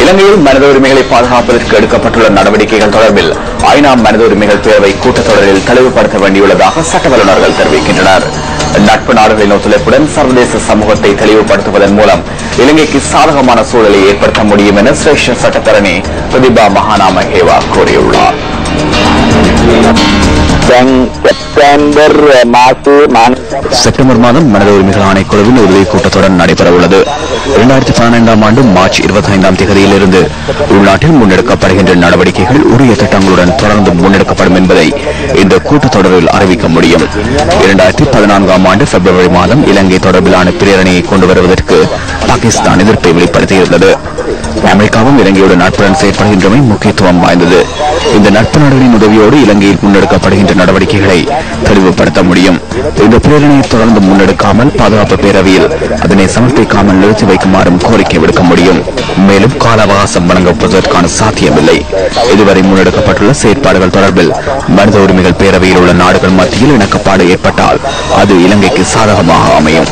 இலங்கையில் மனித உரிமைகளை பாதுகாப்பதற்கு எடுக்கப்பட்டுள்ள நடவடிக்கைகள் தொடர்பில் ஐநா மனித உரிமைகள் பேரவை கூட்டத்தொடரில் தெளிவுபடுத்த வேண்டியுள்ளதாக சட்ட வல்லுநர்கள் தெரிவிக்கின்றனர். நட்பு நாடுகளின் ஒத்துழைப்புடன் சர்வதேச சமூகத்தை தெளிவுபடுத்துவதன் மூலம் இலங்கைக்கு சாதகமான சூழலை ஏற்படுத்த முடியும் என சிரேஷ்ட சட்டத்தரணி பிரதிபா மகாநாமகேவா கூறியுள்ளார். செப்டம்பர் மாதம் மனித உரிமைகள் ஆணைக்குழுவின் இறுதி கூட்டத்தொடர் நடைபெறவுள்ளது. 2015ஆம் ஆண்டு மார்ச் 25ஆம் தேதியிலிருந்து உள்நாட்டில் முன்னெடுக்கப்படுகின்ற நடவடிக்கைகள் உரிய திட்டங்களுடன் தொடர்ந்து முன்னெடுக்கப்படும் என்பதை இந்த கூட்டத்தொடரில் அறிவிக்க முடியும். 2014ஆம் ஆண்டு பிப்ரவரி மாதம் இலங்கை தொடர்பிலான பிரேரணையை கொண்டு வருவதற்கு பாகிஸ்தான் எதிர்ப்பை வெளிப்படுத்தியிருந்தது. அமெரிக்காவும் இலங்கையோடு நட்புடன் செயற்படுகின்றமை முக்கியத்துவம் வாய்ந்தது. இந்த நட்பு நாடுகளின் உதவியோடு இலங்கையில் முன்னெடுக்கப்படுகின்ற நடவடிக்கைகளை தெளிவுபடுத்த முடியும். இந்த பிரேரணையை தொடர்ந்து முன்னெடுக்காமல் பாதுகாப்பு பேரவையில் அதனை சமர்ப்பிக்காமல் நிறுத்தி வைக்குமாறும் கோரிக்கை விடுக்க முடியும். மேலும் கால அவகாசம் வழங்கப்படுவதற்கான சாத்தியமில்லை. இதுவரை முன்னெடுக்கப்பட்டுள்ள செயற்பாடுகள் தொடர்பில் மனித உரிமைகள் பேரவையில் உள்ள நாடுகள் மத்தியில் இணக்கப்பாடு ஏற்பட்டால் அது இலங்கைக்கு சாதகமாக அமையும்.